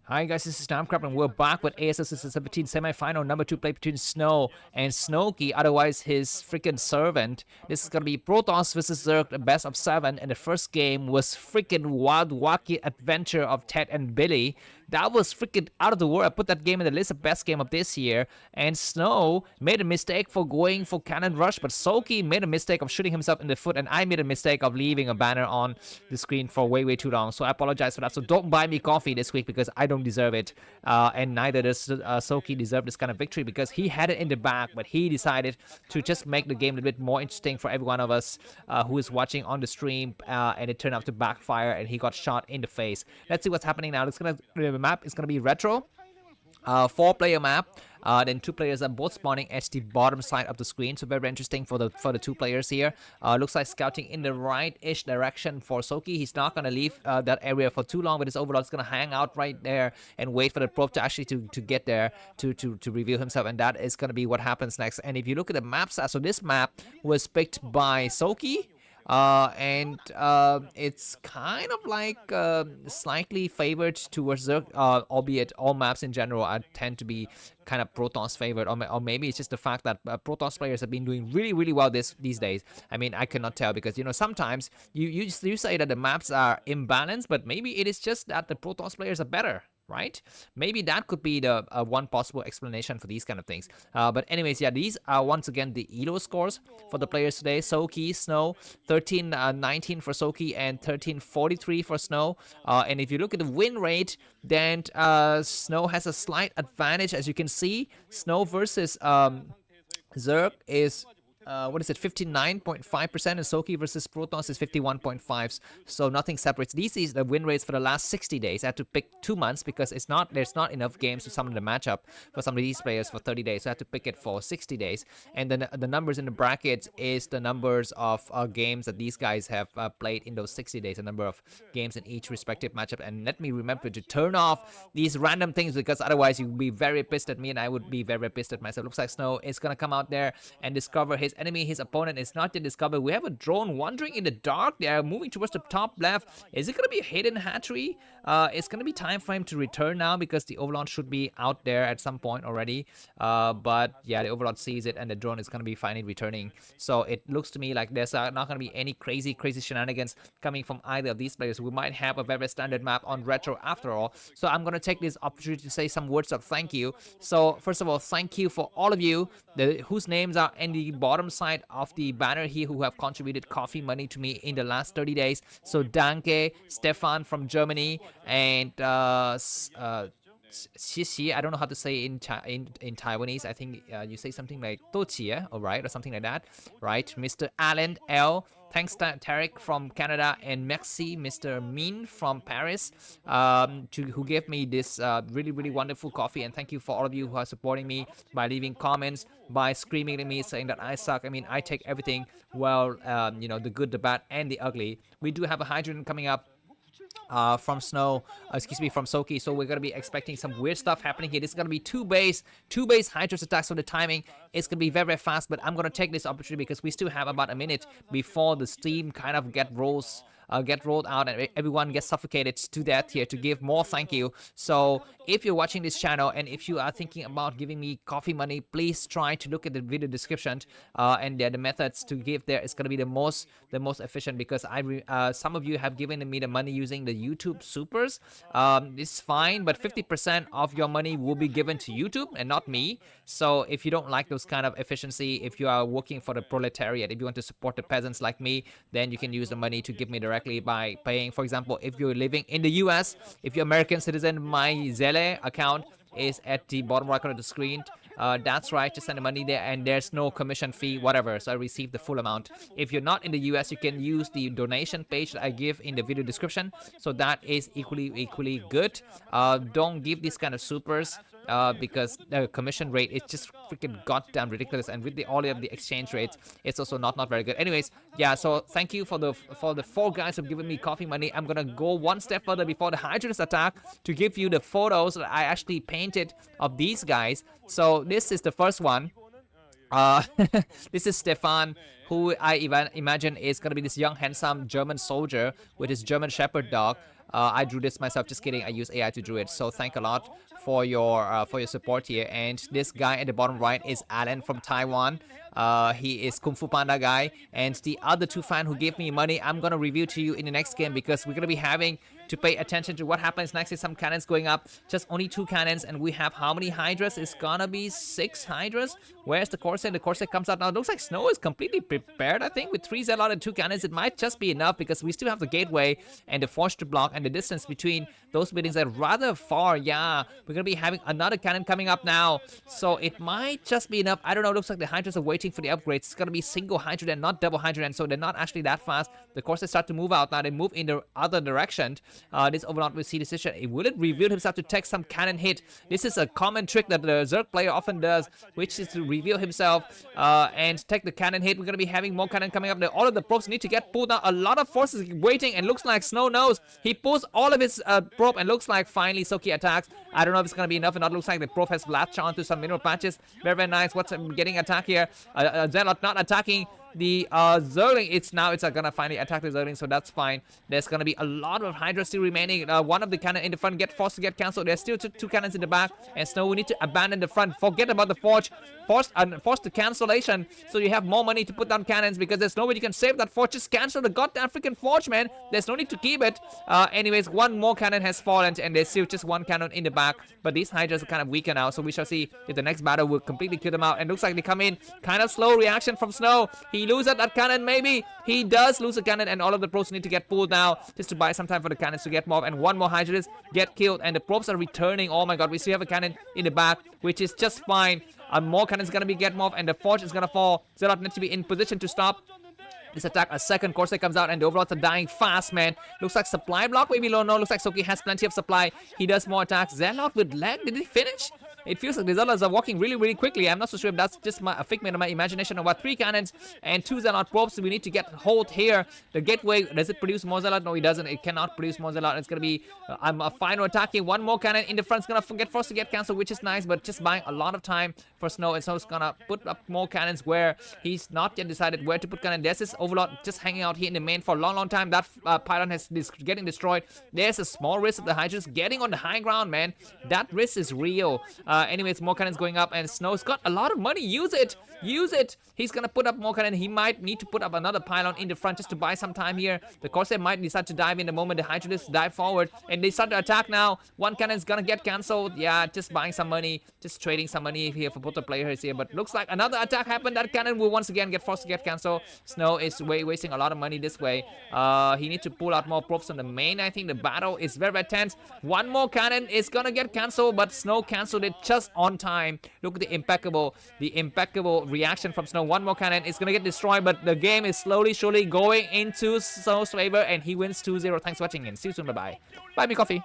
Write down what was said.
Hi guys, this is Namcraft and we're back with ASL S17 Semifinal number 2 play between Snow and Soulkey, otherwise his freaking servant. This is gonna be Protoss versus Zerg, the best of 7, and the first game was freaking wild wacky adventure of Ted and Billy. That was freaking out of the world. I put that game in the list of best game of this year, and Snow made a mistake for going for cannon rush, but Soulkey made a mistake of shooting himself in the foot, and I made a mistake of leaving a banner on the screen for way too long, so I apologize for that. So don't buy me coffee this week because I don't deserve it, and neither does Soulkey deserve this kind of victory because he had it in the bag, but he decided to just make the game a little bit more interesting for every one of us who is watching on the stream, and it turned out to backfire, and he got shot in the face. Let's see what's happening now. The map is gonna be retro. 4-player map. Then 2 players are both spawning at the bottom side of the screen, so very interesting for the 2 players here. Looks like scouting in the right-ish direction for Soulkey. He's not gonna leave that area for too long with his overlord. He's gonna hang out right there and wait for the probe to actually to get there to reveal himself, and that is gonna be what happens next. And if you look at the map, so this map was picked by Soulkey. And it's kind of like slightly favored towards Zerg, albeit all maps in general tend to be kind of Protoss favored, or maybe it's just the fact that Protoss players have been doing really well these days. I mean, I cannot tell because sometimes you say that the maps are imbalanced, but maybe it is just that the Protoss players are better, right? Maybe that could be the one possible explanation for these kind of things. But anyways, yeah, these are once again the elo scores for the players today. Soulkey, Snow, 13-19 for Soulkey and 13-43 for Snow. And if you look at the win rate, then Snow has a slight advantage. As you can see, Snow versus Zerg is what is it, 59.5%, and Soulkey versus Protoss is 51.5. So nothing separates. These is the win rates for the last 60 days. I had to pick 2 months because there's not enough games to summon the matchup for some of these players for 30 days. So I had to pick it for 60 days. And then the numbers in the brackets is the numbers of games that these guys have played in those 60 days, a number of games in each respective matchup. And let me remember to turn off these random things because otherwise you'll be very pissed at me and I would be very pissed at myself. Looks like Snow is gonna come out there and discover his enemy. His opponent is not yet discovered. We have a drone wandering in the dark. They are moving towards the top left. Is it going to be a hidden hatchery? It's going to be time for him to return now because the overlord should be out there at some point already. But yeah, the overlord sees it and the drone is going to be finally returning. So it looks to me like there's not going to be any crazy shenanigans coming from either of these players. We might have a very standard map on retro after all. So I'm going to take this opportunity to say some words of thank you. So first of all, thank you for all of you whose names are in the bottom side of the banner here who have contributed coffee money to me in the last 30 days. So Danke, Stefan from Germany, and Xixi, I don't know how to say in Taiwanese. I think you say something like Tochie, all right, or something like that, right? Mr. Alan L. Thanks to Tarek from Canada, and merci, Mr. Min from Paris, who gave me this really wonderful coffee. And thank you for all of you who are supporting me by leaving comments, by screaming at me, saying that I suck. I mean, I take everything well, the good, the bad, and the ugly. We do have a hydrogen coming up from from Soulkey, so we're gonna be expecting some weird stuff happening here. This is gonna be two base Hydros attacks, so the timing is gonna be very fast, but I'm gonna take this opportunity because we still have about a minute before the stream kind of get rolled out and everyone gets suffocated to death here to give more thank you. So if you're watching this channel and if you are thinking about giving me coffee money, please try to look at the video description, and the methods to give there is going to be the most efficient because some of you have given me the money using the YouTube supers. It's fine, but 50% of your money will be given to YouTube and not me. So if you don't like those kind of efficiency, if you are working for the proletariat, if you want to support the peasants like me, then you can use the money to give me directly by paying. For example, if you're living in the US, if you're American citizen, my Zelle account is at the bottom right corner of the screen. That's right, just send the money there and there's no commission fee, whatever, so I receive the full amount. If you're not in the US, you can use the donation page that I give in the video description, so that is equally good. Don't give these kind of supers because the commission rate is just freaking goddamn ridiculous, and with all of the exchange rates, it's also not very good. Anyways, yeah, so thank you for the 4 guys who've given me coffee money. I'm gonna go one step further before the Hydrus attack to give you the photos that I actually painted of these guys. So this is the first one. This is Stefan, who I imagine is going to be this young, handsome German soldier with his German Shepherd dog. I drew this myself. Just kidding. I use AI to draw it. So thank a lot for your support here. And this guy at the bottom right is Alan from Taiwan. He is Kung Fu Panda guy, and the other 2 fans who gave me money, I'm gonna review to you in the next game, because we're gonna be having to pay attention to what happens next. Is some cannons going up, just only 2 cannons, and we have how many hydras? It's gonna be 6 hydras. Where's the Corsair? The Corsair comes out now. It looks like Snow is completely prepared. I think with 3 Zelle and 2 cannons, it might just be enough, because we still have the gateway and the forge to block, and the distance between those buildings are rather far. Yeah, we're gonna be having another cannon coming up now, so it might just be enough. I don't know. Looks like the hydras are waiting for the upgrades. It's gonna be single hydra and not double hydra, and so they're not actually that fast. The Corsairs start to move out now. They move in the other direction. This Overlord will see decision. Will it reveal himself to take some cannon hit? This is a common trick that the Zerg player often does, which is to reveal himself and take the cannon hit. We're gonna be having more cannon coming up. All of the probes need to get pulled out. A lot of forces waiting, and looks like Snow knows. He pulls all of his probe, and looks like finally Soulkey attacks. I don't know if it's gonna be enough or not. Looks like the probe has latched onto some mineral patches. Very, very nice. What's getting attacked here? Zelle not attacking the Zergling. It's gonna finally attack the Zergling, so that's fine. There's gonna be a lot of Hydra still remaining. One of the cannon in the front forced to get cancelled. There's still 2 cannons in the back, and Snow, we need to abandon the front. Forget about the forge. Force the cancellation, so you have more money to put down cannons, because there's no way you can save that forge. Just cancel the goddamn freaking forge, man. There's no need to keep it. Anyways, 1 more cannon has fallen, and there's still just 1 cannon in the back, but these Hydras are kind of weaker now, so we shall see if the next battle will completely kill them out. And looks like they come in kind of slow reaction from Snow. He loses that cannon, maybe. He does lose a cannon, and all of the probes need to get pulled now, just to buy some time for the cannons to get more, and 1 more Hydras get killed, and the probes are returning. Oh my god, we still have a cannon in the back, which is just fine. More cannons gonna be get more, and the forge is gonna fall. Zerot needs to be in position to stop this attack. A second Corsair comes out, and the Overlords are dying fast, man. Looks like supply block, maybe low. No, looks like Soulkey has plenty of supply. He does more attacks. Zelle with lag. Did he finish? It feels like the Zealots are walking really, really quickly. I'm not so sure if that's just a figment of my imagination. About 3 cannons and 2 Zealot probes. So we need to get hold here. The gateway, does it produce more Zealot? No, it doesn't. It cannot produce more Zealot. It's going to be a final attack here. 1 more cannon in the front is going to get forced to get cancelled, which is nice, but just buying a lot of time for Snow. And Snow's going to put up more cannons where he's not yet decided where to put cannon. There's this Overlord just hanging out here in the main for a long, long time. That pylon is getting destroyed. There's a small risk of the Hydras getting on the high ground, man. That risk is real. Anyways, more cannons going up, and Snow's got a lot of money. Use it. Use it. He's gonna put up more cannon. He might need to put up another pylon in the front just to buy some time here. The Corsair might decide to dive in the moment the Hydras dive forward, and they start to attack now. 1 cannon's gonna get cancelled. Yeah, just buying some money, just trading some money here for both the players here. But looks like another attack happened. That cannon will once again get forced to get cancelled. Snow is wasting a lot of money this way. He needs to pull out more probes on the main. I think the battle is very, very tense. 1 more cannon is gonna get cancelled, but Snow cancelled it just on time. Look at the impeccable reaction from Snow. 1 more cannon is gonna get destroyed, but the game is slowly, surely going into Snow's favor, and he wins 2-0. Thanks for watching, and see you soon. Bye bye. Buy me coffee.